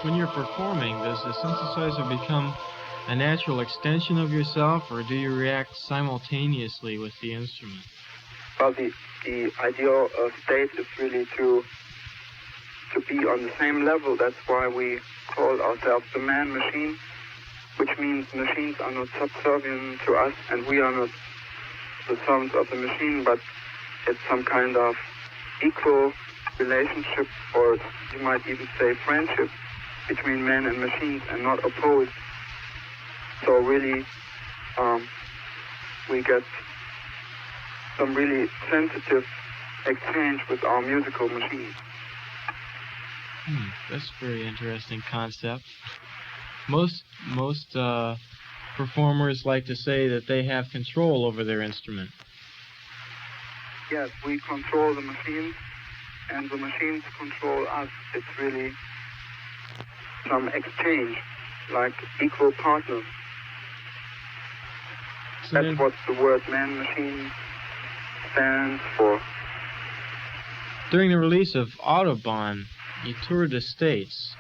when you're performing, does the synthesizer become a natural extension of yourself, or do you react simultaneously with the instrument? Well, the ideal state is really to be on the same level. That's why we call ourselves the man-machine, which means machines are not subservient to us, and we are not the servants of the machine, but it's some kind of equal relationship, or you might even say friendship, between man and machines, and not opposed. So really, we get some really sensitive exchange with our musical machines. That's a very interesting concept. Most performers like to say that they have control over their instrument. Yes, we control the machines, and the machines control us. It's really some exchange, like equal partners. So that's what the word man-machine stands for. During the release of Autobahn, you toured the States.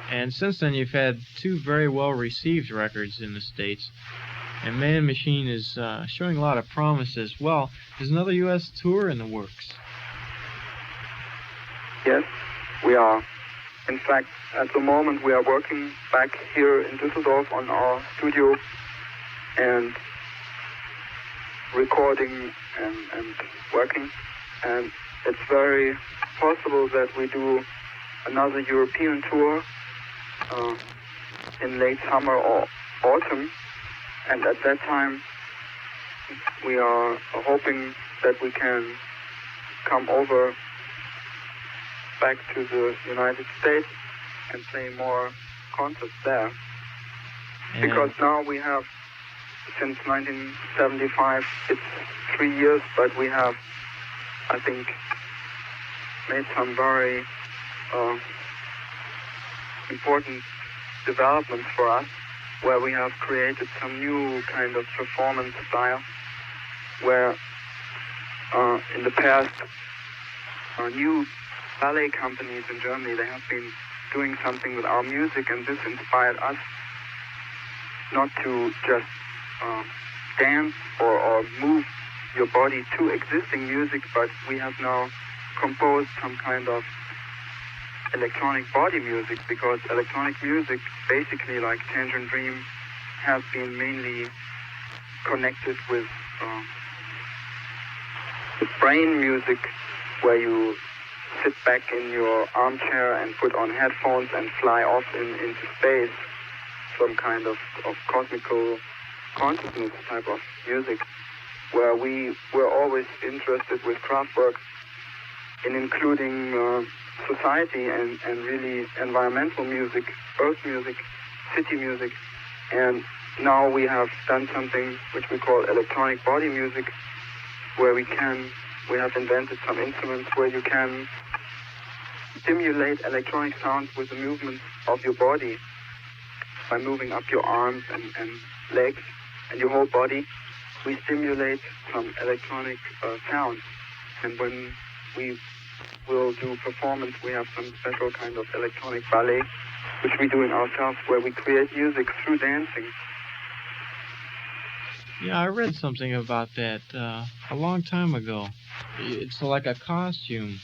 And since then, you've had two very well-received records in the States. And Man Machine is showing a lot of promise as well. There's another U.S. tour in the works. Yes, we are. In fact, at the moment, we are working back here in Düsseldorf on our studio and recording and working. And it's very possible that we do another European tour in late summer or autumn. And at that time, we are hoping that we can come over back to the United States and play more concerts there. And because now we have, since 1975, it's 3 years, but we have, I think, made some very important developments for us, where we have created some new kind of performance style, where in the past, new ballet companies in Germany, they have been doing something with our music, and this inspired us not to just dance or move your body to existing music, but we have now composed some kind of electronic body music, because electronic music, basically like Tangerine Dream, has been mainly connected with brain music, where you sit back in your armchair and put on headphones and fly off into space, some kind of cosmical consciousness type of music, where we were always interested with Kraftwerk in including society and really environmental music, earth music, city music. And now we have done something which we call electronic body music, where we have invented some instruments where you can stimulate electronic sounds with the movements of your body by moving up your arms and legs and your whole body. We stimulate some electronic sounds, and when we will do performance, we have some special kind of electronic ballet, which we do in ourselves, where we create music through dancing. Yeah, I read something about that a long time ago. It's like a costume,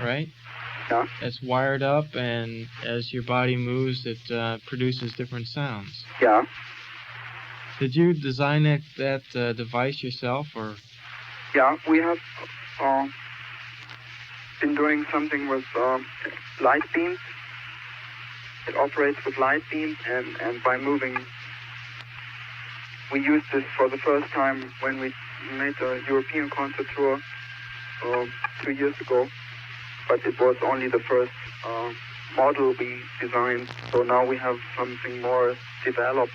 right? Yeah. It's wired up, and as your body moves, it produces different sounds. Yeah. Did you design that device yourself, or? Yeah, we have been doing something with light beams. It operates with light beams, and by moving, we used this for the first time when we made a European concert tour 2 years ago, but it was only the first model we designed. So now we have something more developed,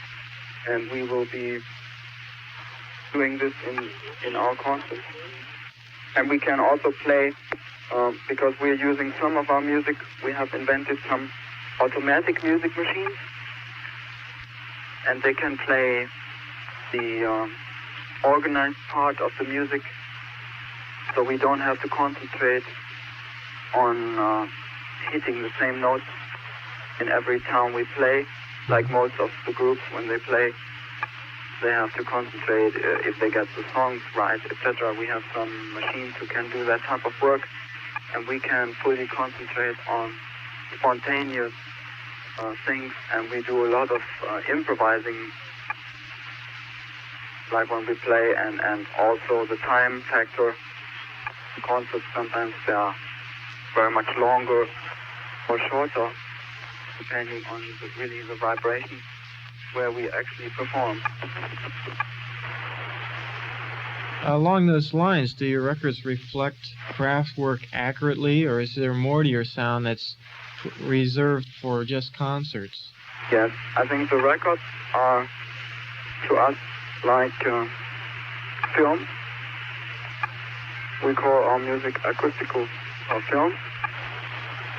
and we will be doing this in our concerts. And we can also play, because we're using some of our music, we have invented some automatic music machines, and they can play the organized part of the music, so we don't have to concentrate on hitting the same notes in every town we play. Like most of the groups, when they play, they have to concentrate if they get the songs right, etc. We have some machines who can do that type of work, and we can fully concentrate on spontaneous things, and we do a lot of improvising, like when we play, and also the time factor. Concerts sometimes they are very much longer or shorter, depending on the vibration where we actually perform. Along those lines, do your records reflect craft work accurately, or is there more to your sound that's reserved for just concerts? Yes, I think the records are to us like films. We call our music acoustical films.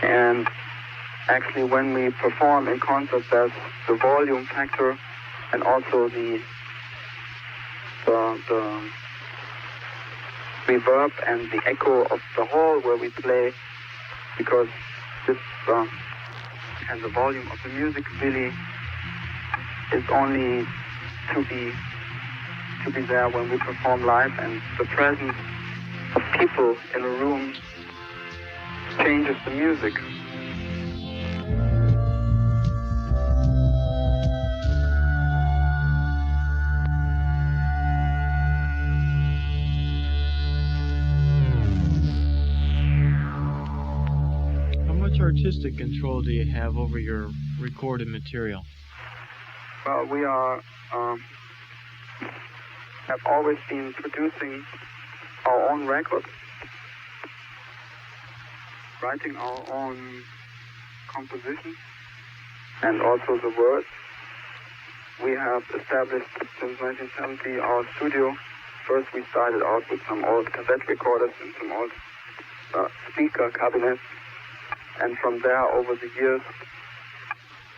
And actually when we perform in concerts, there's the volume factor and also the reverb and the echo of the hall where we play, because this and the volume of the music really is only to be there when we perform live, and the presence of people in a room changes the music. How much artistic control do you have over your recorded material? Well, we are have always been producing our own records, writing our own compositions and also the words. We have established since 1970 our studio. First we started out with some old cassette recorders and some old speaker cabinets, and from there over the years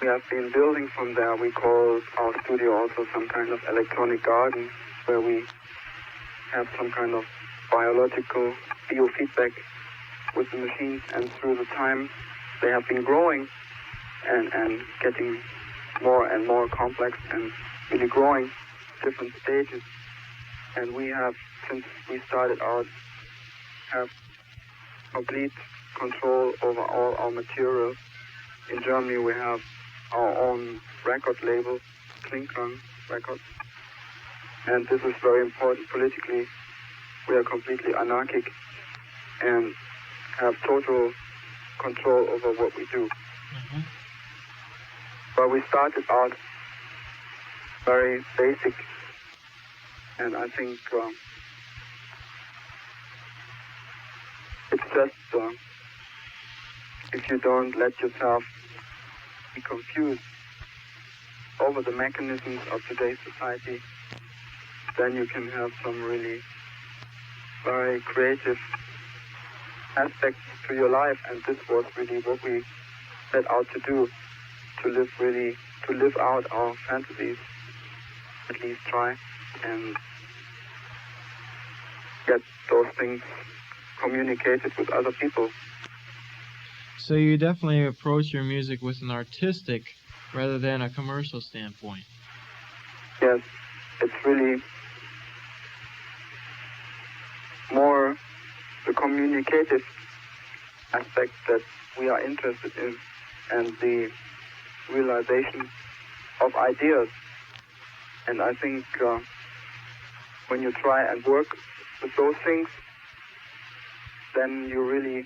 we have been building from there. We call our studio also some kind of electronic garden, where we have some kind of biological biofeedback with the machines, and through the time they have been growing and getting more and more complex and really growing different stages. And we have, since we started out, have complete control over all our material. In Germany we have our own record label, Klinkern Records, and this is very important politically. We are completely anarchic and have total control over what we do. Mm-hmm. But we started out very basic, and I think it's just if you don't let yourself be confused over the mechanisms of today's society, then you can have some really very creative aspects to your life. And this was really what we set out to do, to live out our fantasies, at least try, and get those things communicated with other people. So you definitely approach your music with an artistic rather than a commercial standpoint. Yes, it's really more the communicative aspect that we are interested in, and the realization of ideas. And I think when you try and work with those things, then you really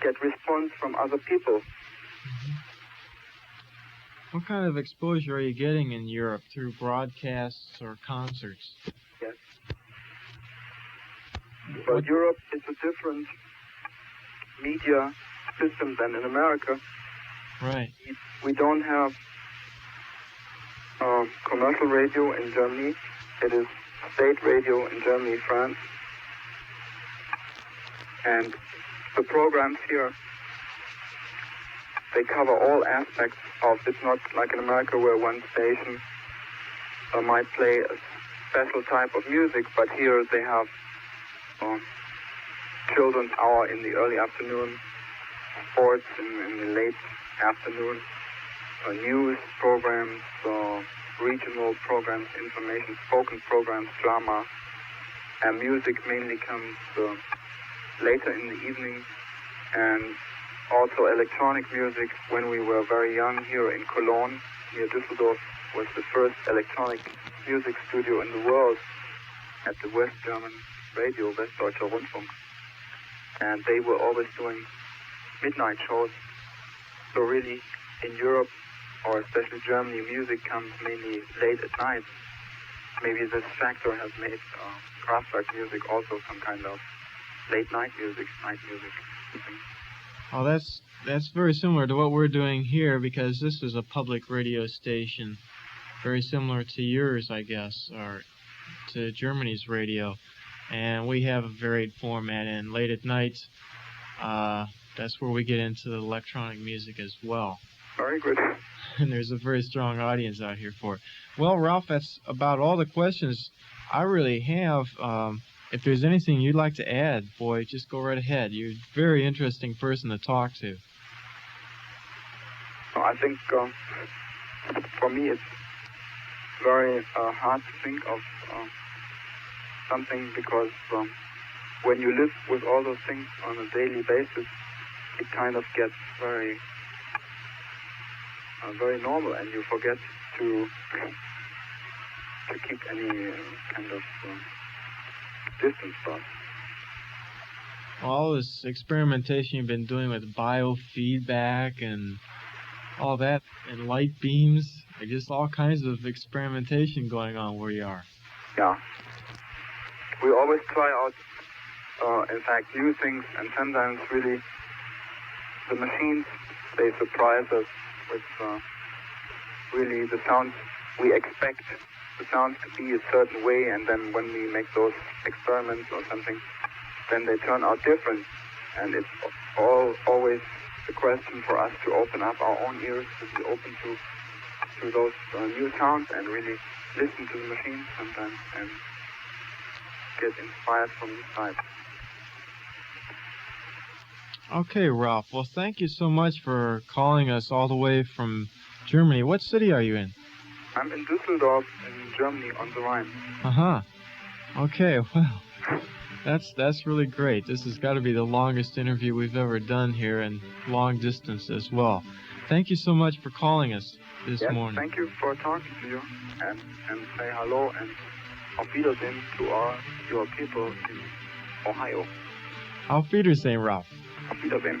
get response from other people. Mm-hmm. What kind of exposure are you getting in Europe through broadcasts or concerts? Yes. Well, Europe is a different media system than in America. Right. We don't have commercial radio in Germany. It is state radio in Germany, France. And the programs here, they cover all aspects of, it's not like in America where one station might play a special type of music, but here they have children's hour in the early afternoon, sports in the late afternoon news programs, regional programs, information, spoken programs, drama, and music mainly comes later in the evening, and also electronic music. When we were very young here in Cologne, near Düsseldorf, was the first electronic music studio in the world at the West German radio, Westdeutscher Rundfunk. And they were always doing midnight shows. So really, in Europe, or especially Germany, music comes mainly late at night. Maybe this factor has made Kraftwerk music also some kind of late night music, night music. Oh, that's very similar to what we're doing here, because this is a public radio station, very similar to yours, I guess, or to Germany's radio. And we have a varied format, and late at night, that's where we get into the electronic music as well. Very good. And there's a very strong audience out here for it. Well, Ralf, that's about all the questions I really have. If there's anything you'd like to add, boy, just go right ahead. You're a very interesting person to talk to. I think for me it's very hard to think of something, because when you live with all those things on a daily basis, it kind of gets very normal, and you forget to keep any kind of distance from. All this experimentation you've been doing with biofeedback and all that, and light beams, just all kinds of experimentation going on where you are. Yeah. We always try out, in fact, new things, and sometimes really the machines, they surprise us with really the sounds we expect the sounds to be a certain way, and then when we make those experiments or something, then they turn out different. And it's always the question for us to open up our own ears, to be open to those new sounds, and really listen to the machines sometimes and get inspired from inside. Okay, Ralf. Well, thank you so much for calling us all the way from Germany. What city are you in? I'm in Düsseldorf, in Germany, on the Rhine. Uh-huh. Okay, well, that's really great. This has got to be the longest interview we've ever done here, and long distance as well. Thank you so much for calling us this morning. Thank you for talking to you, and say hello and auf Wiedersehen to all your people in Ohio. Auf Wiedersehen, Ralf. Auf Wiedersehen.